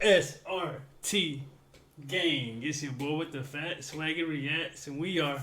SRT gang. It's your boy with the fat SwaggyReacts, and we are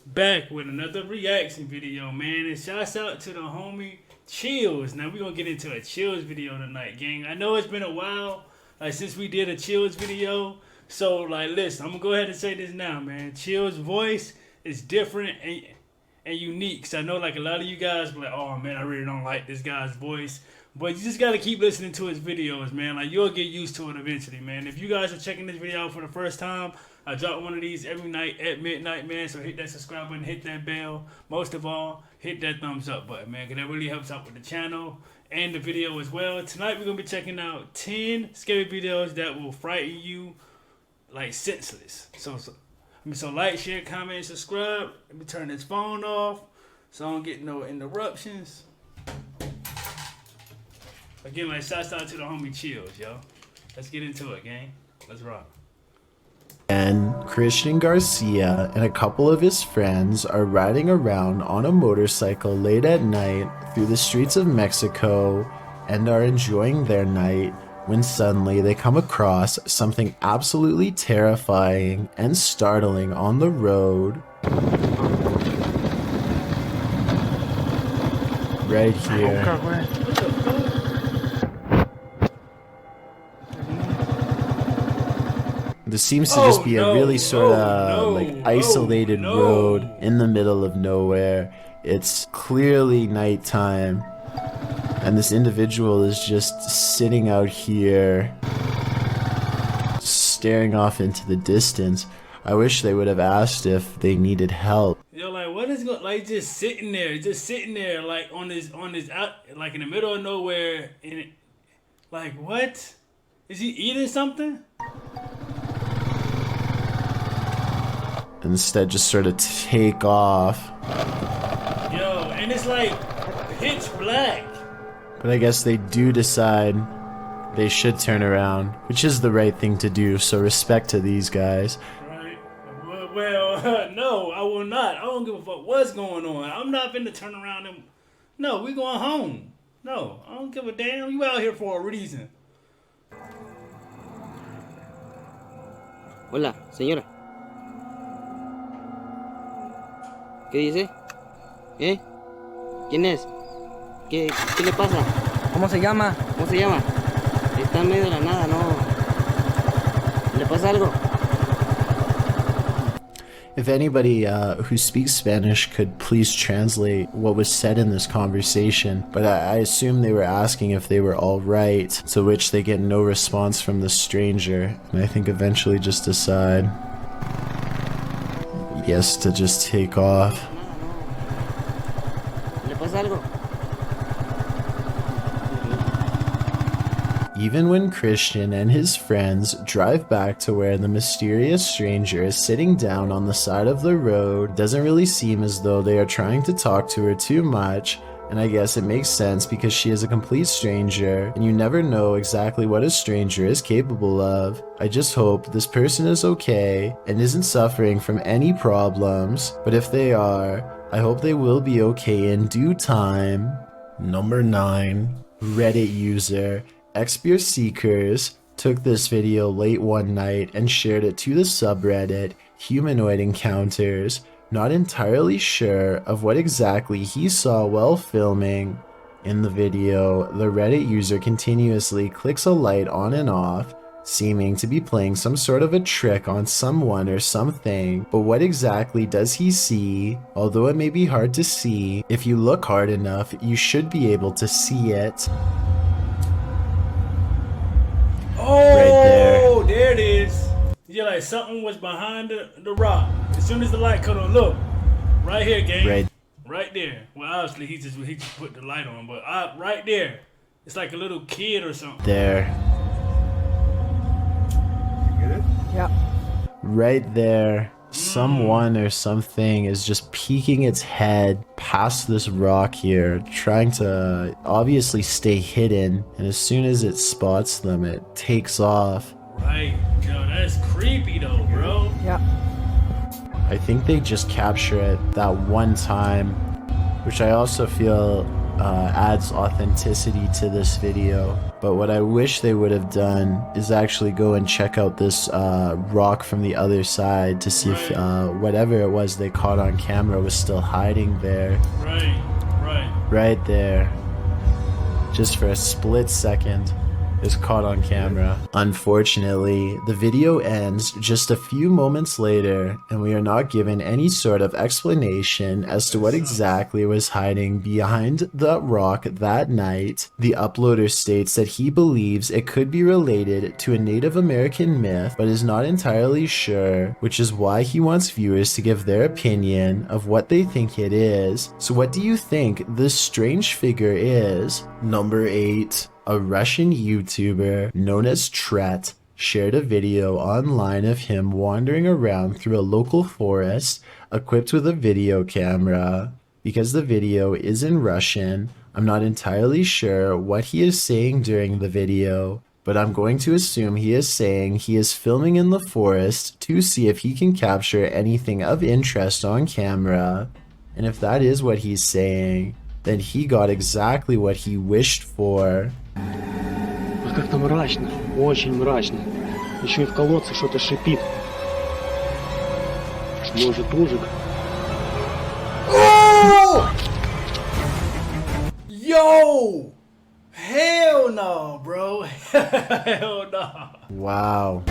back with another reaction video, man. And shouts out to the homie Chills. Now we're gonna get into a Chills video tonight, gang. I know it's been a while since we did a Chills video, so listen, I'm gonna go ahead and say this now, man. Chills' voice is different and unique. So I know a lot of you guys be like, oh man, I really don't like this guy's voice. But you just gotta keep listening to his videos, man. You'll get used to it eventually, man. If you guys are checking this video out for the first time, I drop one of these every night at midnight, man. So hit that subscribe button, hit that bell. Most of all, hit that thumbs up button, man, because that really helps out with the channel and the video as well. Tonight we're gonna be checking out 10 scary videos that will frighten you like senseless. So like, share, comment, and subscribe. Let me turn this phone off so I don't get no interruptions. Again, shouts out to the homie Chills, yo. Let's get into it, gang. Let's rock. And Christian Garcia and a couple of his friends are riding around on a motorcycle late at night through the streets of Mexico and are enjoying their night when suddenly they come across something absolutely terrifying and startling on the road. Right here. This seems to just be a really sort of isolated road in the middle of nowhere. It's clearly nighttime, and this individual is just sitting out here staring off into the distance. I wish they would have asked if they needed help. Yo, what is going, just sitting there, on this out, in the middle of nowhere, and it, what? Is he eating something? Instead, just sort of take off. Yo, and it's pitch black. But I guess they do decide they should turn around, which is the right thing to do, so respect to these guys. Right. Well, no, I will not. I don't give a fuck what's going on. I'm not finna turn around and... No, we going home. No, I don't give a damn. You out here for a reason. Hola, señora. ¿Qué dice? ¿Eh? ¿Quién es? ¿Qué le pasa? ¿Cómo se llama? ¿Cómo se llama? Está en medio de la nada, ¿no? ¿Le pasa algo? If anybody who speaks Spanish could please translate what was said in this conversation, but I assume they were asking if they were all right, to which they get no response from the stranger, and I think eventually just decide, yes, to just take off. ¿Le pasa algo? Even when Christian and his friends drive back to where the mysterious stranger is sitting down on the side of the road, it doesn't really seem as though they are trying to talk to her too much, and I guess it makes sense because she is a complete stranger, and you never know exactly what a stranger is capable of. I just hope this person is okay and isn't suffering from any problems, but if they are, I hope they will be okay in due time. Number 9. Reddit user Xbeer Seekers took this video late one night and shared it to the subreddit Humanoid Encounters, not entirely sure of what exactly he saw while filming. In the video, the Reddit user continuously clicks a light on and off, seeming to be playing some sort of a trick on someone or something, but what exactly does he see? Although it may be hard to see, if you look hard enough, you should be able to see it. Oh, right there it is. Yeah, something was behind the rock. As soon as the light cut on, look, right here, gang. Right there. Well, obviously he just put the light on, but right there, it's like a little kid or something. There. You get it? Yeah. Right there. Someone or something is just peeking its head past this rock here, trying to obviously stay hidden, and as soon as it spots them, it takes off. Right. Yo, that's creepy though, bro. Yeah. I think they just capture it that one time, which I also feel adds authenticity to this video. But what I wish they would have done is actually go and check out this rock from the other side to see if whatever it was they caught on camera was still hiding there. Right there. Just for a split second. Is caught on camera. Unfortunately, the video ends just a few moments later, and we are not given any sort of explanation as to what exactly was hiding behind the rock that night. The uploader states that he believes it could be related to a Native American myth, but is not entirely sure, which is why he wants viewers to give their opinion of what they think it is. So what do you think this strange figure is? Number 8. A Russian YouTuber known as Tret shared a video online of him wandering around through a local forest equipped with a video camera. Because the video is in Russian, I'm not entirely sure what he is saying during the video, but I'm going to assume he is saying he is filming in the forest to see if he can capture anything of interest on camera. And if that is what he's saying, then he got exactly what he wished for. Как-то мрачно, очень мрачно. Еще и в колодце что-то шипит. Может, ужик? Oh! Yo! Hell no, bro. Hell no. Wow.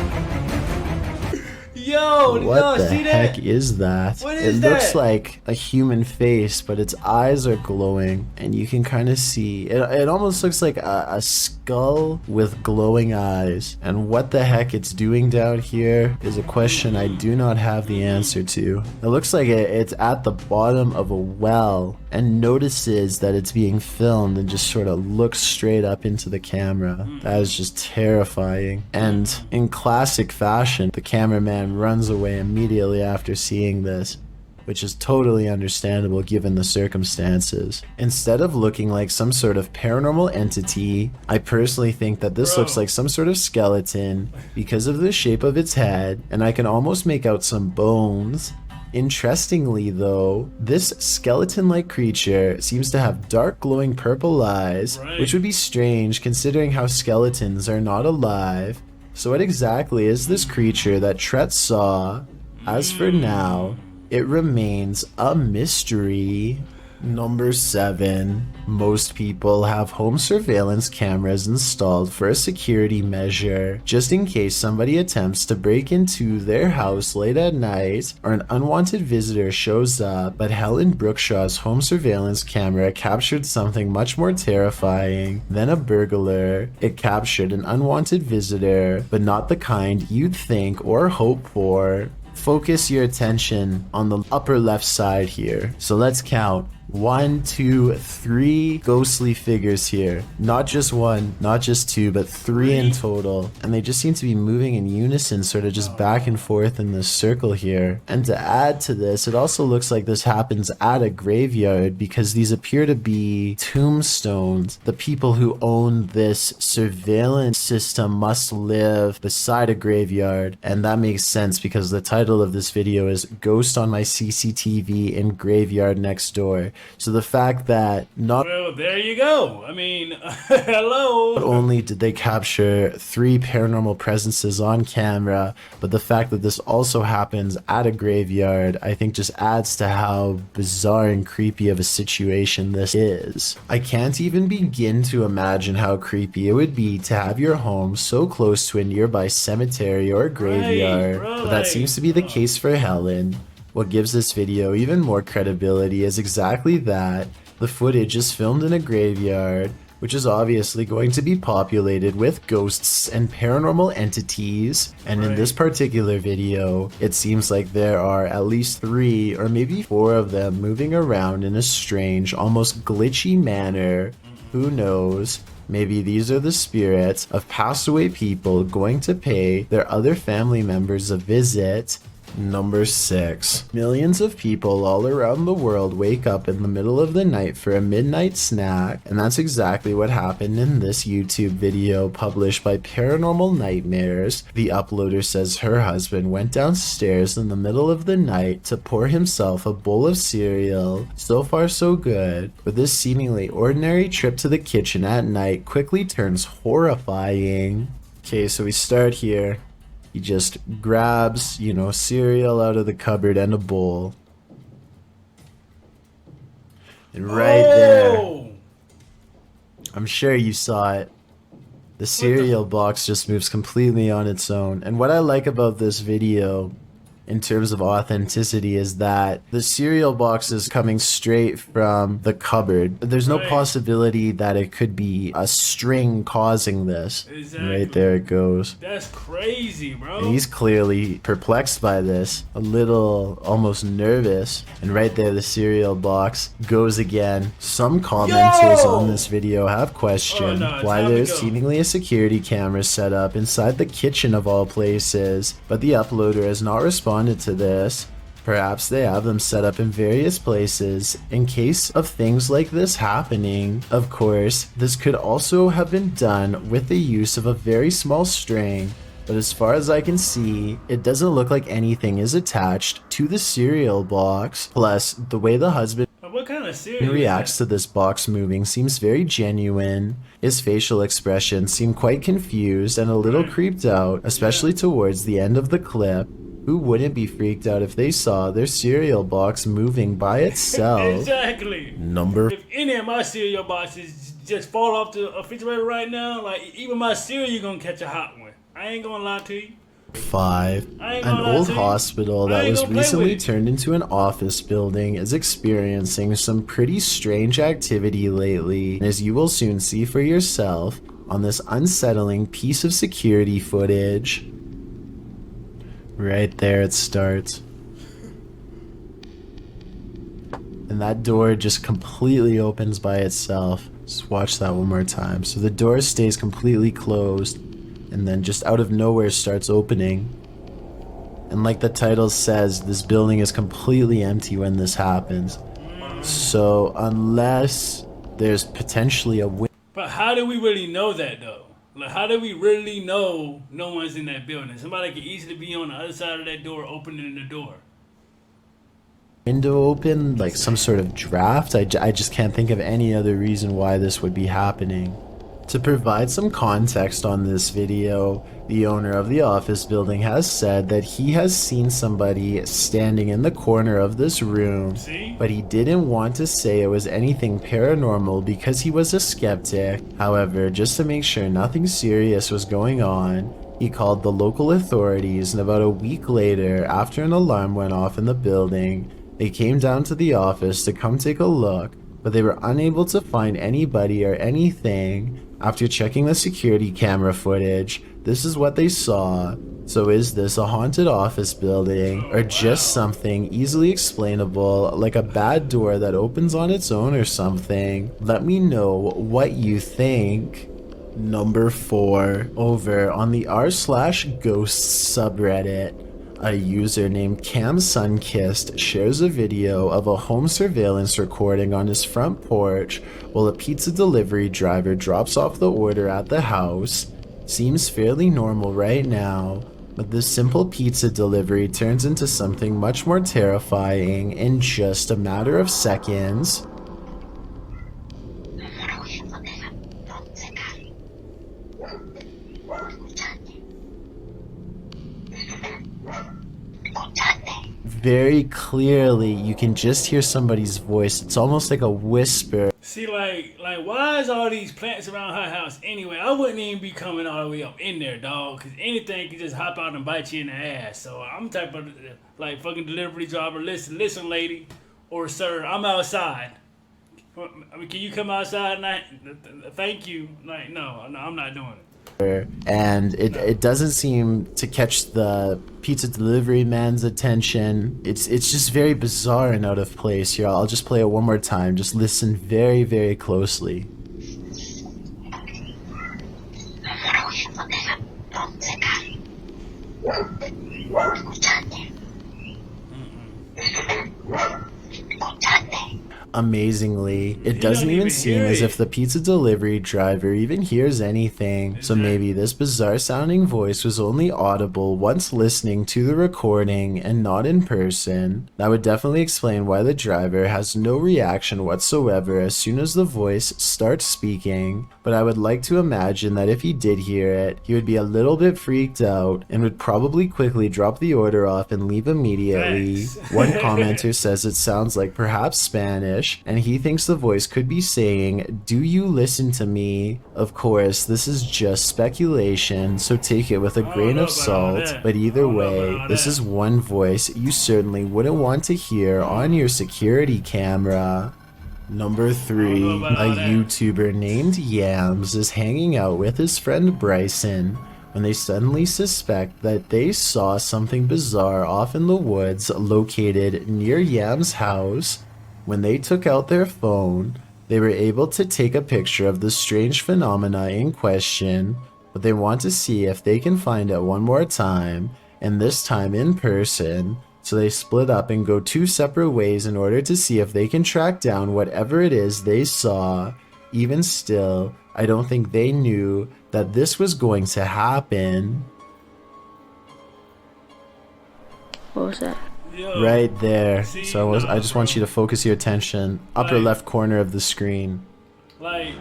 Yo, what the see heck that? is that? What is it looks that? like a human face, but its eyes are glowing, and you can kind of see it almost looks like a skull with glowing eyes. And what the heck it's doing down here is a question I do not have the answer to. It looks like it's at the bottom of a well and notices that it's being filmed and just sort of looks straight up into the camera. That is just terrifying. And in classic fashion, the cameraman runs away immediately after seeing this, which is totally understandable given the circumstances. Instead of looking like some sort of paranormal entity, I personally think that this looks like some sort of skeleton because of the shape of its head, and I can almost make out some bones. Interestingly though, this skeleton-like creature seems to have dark glowing purple eyes, which would be strange considering how skeletons are not alive. So what exactly is this creature that Tret saw? As for now, it remains a mystery. Number 7. Most people have home surveillance cameras installed for a security measure, just in case somebody attempts to break into their house late at night or an unwanted visitor shows up. But Helen Brookshaw's home surveillance camera captured something much more terrifying than a burglar. It captured an unwanted visitor, but not the kind you'd think or hope for. Focus your attention on the upper left side here. So let's count. 1, 2, 3 ghostly figures here. Not just one, not just two, but 3 in total. And they just seem to be moving in unison, sort of just back and forth in this circle here. And to add to this, it also looks like this happens at a graveyard because these appear to be tombstones. The people who own this surveillance system must live beside a graveyard. And that makes sense because the title of this video is Ghost on My CCTV in Graveyard Next Door. So the fact that well, there you go. I mean, hello. Not only did they capture 3 paranormal presences on camera, but the fact that this also happens at a graveyard, I think just adds to how bizarre and creepy of a situation this is. I can't even begin to imagine how creepy it would be to have your home so close to a nearby cemetery or graveyard, but that seems to be the case for Helen. What gives this video even more credibility is exactly that. The footage is filmed in a graveyard, which is obviously going to be populated with ghosts and paranormal entities. And in this particular video, it seems like there are at least 3 or maybe 4 of them moving around in a strange, almost glitchy manner. Who knows? Maybe these are the spirits of passed away people going to pay their other family members a visit. Number 6. Millions of people all around the world wake up in the middle of the night for a midnight snack, and that's exactly what happened in this YouTube video published by Paranormal Nightmares. The uploader says her husband went downstairs in the middle of the night to pour himself a bowl of cereal. So far so good, but this seemingly ordinary trip to the kitchen at night quickly turns horrifying. Okay, so we start here. He just grabs, you know, cereal out of the cupboard and a bowl. And right there, I'm sure you saw it. The cereal box just moves completely on its own. And what I like about this video, in terms of authenticity, is that the cereal box is coming straight from the cupboard. There's no possibility that it could be a string causing this. Exactly. Right there it goes. That's crazy, bro. And he's clearly perplexed by this, a little almost nervous. And right there the cereal box goes again. Some commenters on this video have questioned why there's seemingly a security camera set up inside the kitchen of all places, but the uploader has not responded to this. Perhaps they have them set up in various places in case of things like this happening. Of course, this could also have been done with the use of a very small string, but as far as I can see, it doesn't look like anything is attached to the cereal box. Plus, the way the husband what kind of cereal reacts to this box moving seems very genuine. His facial expressions seem quite confused and a little creeped out, especially towards the end of the clip. Who wouldn't be freaked out if they saw their cereal box moving by itself? Exactly. If any of my cereal boxes just fall off the refrigerator right now, like even my cereal gonna catch a hot one. I ain't gonna lie to you. 5. An old hospital that was recently turned into an office building is experiencing some pretty strange activity lately, as you will soon see for yourself on this unsettling piece of security footage. Right there it starts. And that door just completely opens by itself. Just watch that one more time. So the door stays completely closed, and then just out of nowhere starts opening. And like the title says, this building is completely empty when this happens. So unless there's potentially a window. But how do we really know that though? Like, how do we really know no one's in that building? Somebody could easily be on the other side of that door opening the door. Window open, like some sort of draft. I just can't think of any other reason why this would be happening. To provide some context on this video, the owner of the office building has said that he has seen somebody standing in the corner of this room, but he didn't want to say it was anything paranormal because he was a skeptic. However, just to make sure nothing serious was going on, he called the local authorities, and about a week later, after an alarm went off in the building, they came down to the office to come take a look, but they were unable to find anybody or anything. After checking the security camera footage, this is what they saw. So is this a haunted office building, or just something easily explainable, like a bad door that opens on its own or something? Let me know what you think. Number 4, over on the r/ghosts subreddit, a user named Cam Sunkissed shares a video of a home surveillance recording on his front porch while a pizza delivery driver drops off the order at the house. Seems fairly normal right now, but this simple pizza delivery turns into something much more terrifying in just a matter of seconds. Very clearly, you can just hear somebody's voice. It's almost like a whisper. See, like why is all these plants around her house anyway? I wouldn't even be coming all the way up in there, dog, because anything can just hop out and bite you in the ass. So I'm type of, like, fucking delivery driver. Listen, lady, or sir, I'm outside. I mean, can you come outside? Thank you. Like, no, I'm not doing it. And it doesn't seem to catch the pizza delivery man's attention. It's just very bizarre and out of place here. I'll just play it one more time. Just listen very, very closely. Amazingly, it doesn't don't even even seem hear as it. if the pizza delivery driver even hears anything. So maybe this bizarre sounding voice was only audible once listening to the recording and not in person. That would definitely explain why the driver has no reaction whatsoever as soon as the voice starts speaking. But I would like to imagine that if he did hear it, he would be a little bit freaked out and would probably quickly drop the order off and leave immediately. Thanks. One commenter says it sounds like perhaps Spanish, and he thinks the voice could be saying, "Do you listen to me?" Of course, this is just speculation, so take it with a grain of salt, but either way, this is one voice you certainly wouldn't want to hear on your security camera. Number 3, a YouTuber named Yams is hanging out with his friend Bryson when they suddenly suspect that they saw something bizarre off in the woods located near Yam's house. When they took out their phone, they were able to take a picture of the strange phenomena in question, but they want to see if they can find it one more time, and this time in person. So they split up and go 2 separate ways in order to see if they can track down whatever it is they saw. Even still, I don't think they knew that this was going to happen. What was that? Yo, Right there. See, So I just want you to focus your attention. Upper Like- left corner of the screen. like,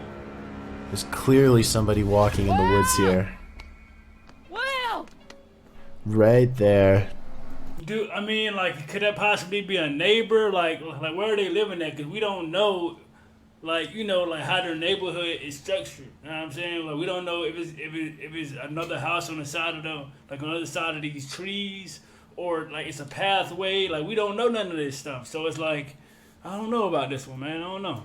There's clearly somebody walking in the woods here. Right there. dude, I mean, like, could that possibly be a neighbor? Like where are they living at? Because we don't know, like, you know, like how their neighborhood is structured. You know what I'm saying? Like, we don't know if it's another house on the side of on the other side of these trees, or like it's a pathway. Like, we don't know none of this stuff. So it's like, I don't know about this one, man. I don't know.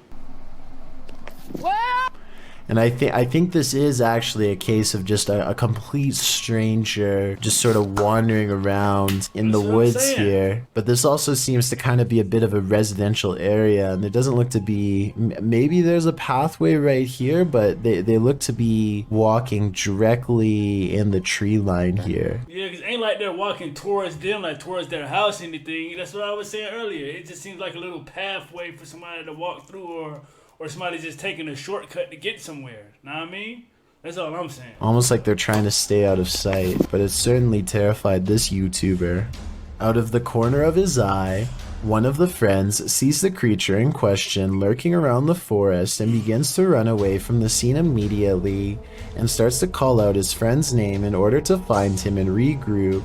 And I think this is actually a case of just a complete stranger just sort of wandering around in the That's what I'm woods saying. here. But this also seems to kind of be a bit of a residential area, and there doesn't look to be, maybe there's a pathway right here, but they look to be walking directly in the tree line here. Yeah, because ain't like they're walking towards them, like towards their house or anything. That's what I was saying earlier. It just seems like a little pathway for somebody to walk through, or somebody just taking a shortcut to get somewhere. Know what I mean? That's all I'm saying. Almost like they're trying to stay out of sight, but it certainly terrified this YouTuber. Out of the corner of his eye, one of the friends sees the creature in question lurking around the forest and begins to run away from the scene immediately and starts to call out his friend's name in order to find him and regroup.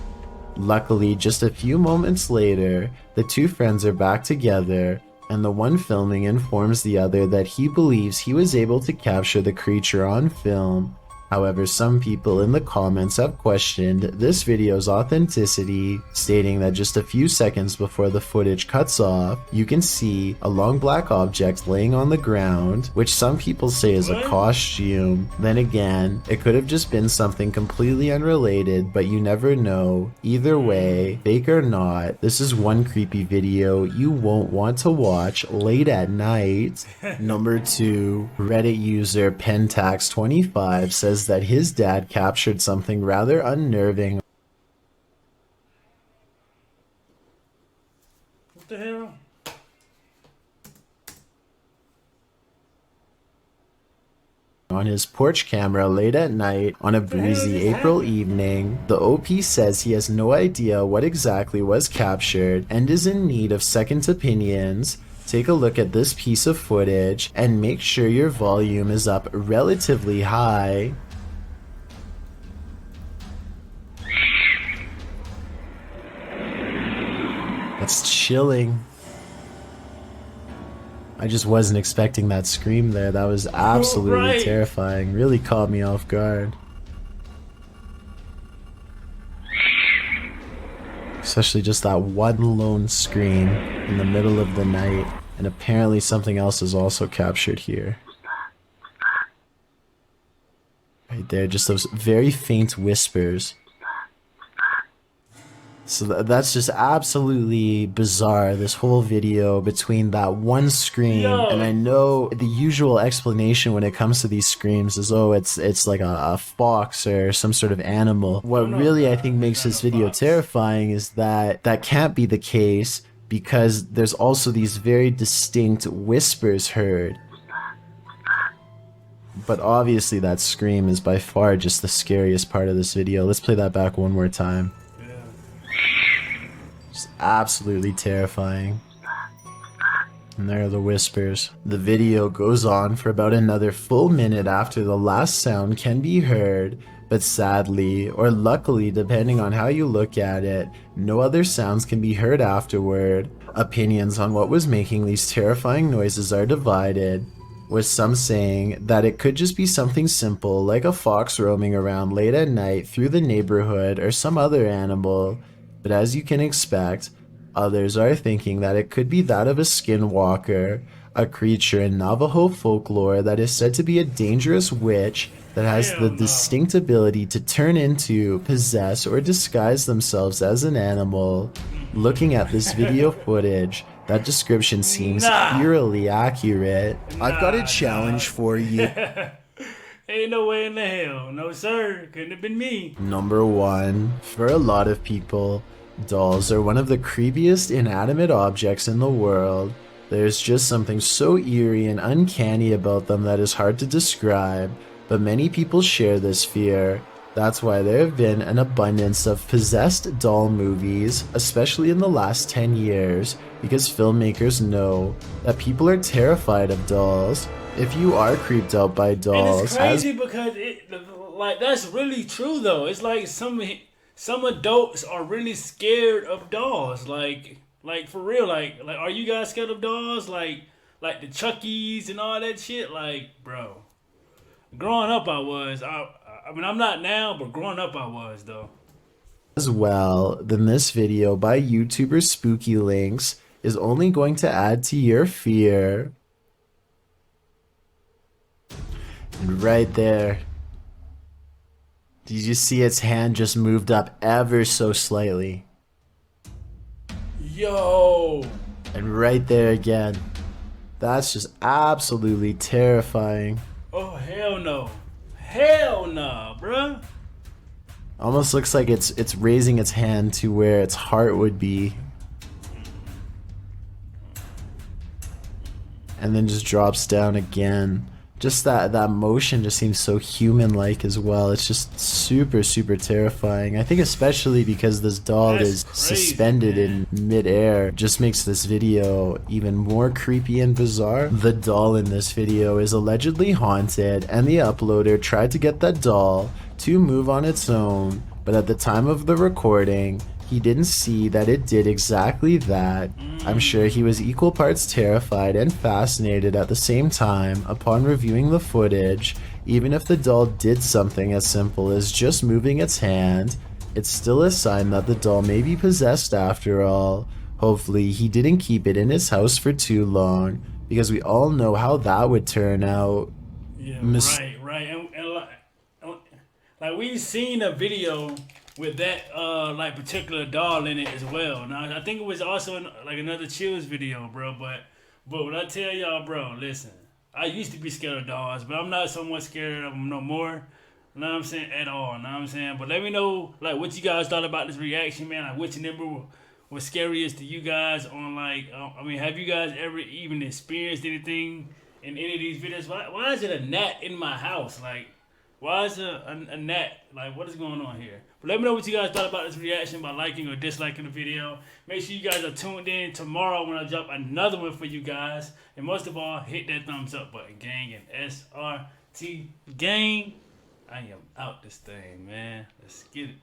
Luckily, just a few moments later, the 2 friends are back together, and the one filming informs the other that he believes he was able to capture the creature on film. However, some people in the comments have questioned this video's authenticity, stating that just a few seconds before the footage cuts off, you can see a long black object laying on the ground, which some people say is a costume. Then again, it could have just been something completely unrelated, but you never know. Either way, fake or not, this is one creepy video you won't want to watch late at night. Number 2, Reddit user Pentax25 says that his dad captured something rather unnerving What the hell? on his porch camera late at night on a breezy April evening. The OP says he has no idea what exactly was captured and is in need of second opinions. Take a look at this piece of footage and make sure your volume is up relatively high. That's chilling. I just wasn't expecting that scream there. That was absolutely Right. terrifying. Really caught me off guard. Especially just that one lone scream in the middle of the night. And apparently something else is also captured here. Right there, just those very faint whispers. So that's just absolutely bizarre, this whole video between that one scream. Yo. And I know the usual explanation when it comes to these screams is, oh, it's like a fox or some sort of animal. What really I think makes this video terrifying is that that can't be the case, because there's also these very distinct whispers heard. But obviously that scream is by far just the scariest part of this video. Let's play that back one more time. Just absolutely terrifying. And there are the whispers. The video goes on for about another full minute after the last sound can be heard, but sadly, or luckily depending on how you look at it, no other sounds can be heard afterward. Opinions on what was making these terrifying noises are divided, with some saying that it could just be something simple like a fox roaming around late at night through the neighborhood or some other animal, but as you can expect, others are thinking that it could be that of a skinwalker, a creature in Navajo folklore that is said to be a dangerous witch that has the distinct ability to turn into, possess, or disguise themselves as an animal. Looking at this video footage, that description seems eerily accurate. I've got a challenge for you. Ain't no way in the hell. No sir, couldn't have been me. Number 1. For a lot of people, dolls are one of the creepiest inanimate objects in the world. There's just something so eerie and uncanny about them that is hard to describe, but many people share this fear. That's why there have been an abundance of possessed doll movies, especially in the last 10 years, because filmmakers know that people are terrified of dolls. If you are creeped out by dolls, and it's crazy because like that's really true though. It's like some adults are really scared of dolls. Like for real. Like are you guys scared of dolls? Like the Chuckies and all that shit. Like, bro, growing up I was. I mean, I'm not now, but growing up I was though. As well, then this video by YouTuber Spooky Links is only going to add to your fear. And right there, did you see its hand just moved up ever so slightly? Yo! And right there again. That's just absolutely terrifying. Oh, hell no. Hell no, bruh. Almost looks like it's raising its hand to where its heart would be. And then just drops down again. Just that motion just seems so human-like as well. It's just super, super terrifying. I think especially because this doll is suspended in mid-air, just makes this video even more creepy and bizarre. The doll in this video is allegedly haunted, and the uploader tried to get that doll to move on its own, but at the time of the recording, he didn't see that it did exactly that. I'm sure he was equal parts terrified and fascinated at the same time upon reviewing the footage. Even if the doll did something as simple as just moving its hand, it's still a sign that the doll may be possessed after all. Hopefully he didn't keep it in his house for too long, because we all know how that would turn out. Yeah, right. And like we've seen a video with that like particular doll in it as well. Now I think it was also like another Chills video, bro. But when I tell y'all, bro, listen, I used to be scared of dolls, but I'm not so much scared of them no more. You know what I'm saying? At all. You know what I'm saying? But let me know like what you guys thought about this reaction, man. Like which number was scariest to you guys on like I mean, have you guys ever even experienced anything in any of these videos? Why is it a gnat in my house? Like, why is a gnat? Like, what is going on here? But let me know what you guys thought about this reaction by liking or disliking the video. Make sure you guys are tuned in tomorrow when I drop another one for you guys. And most of all, hit that thumbs up button, gang, and SRT gang. I am out this thing, man. Let's get it.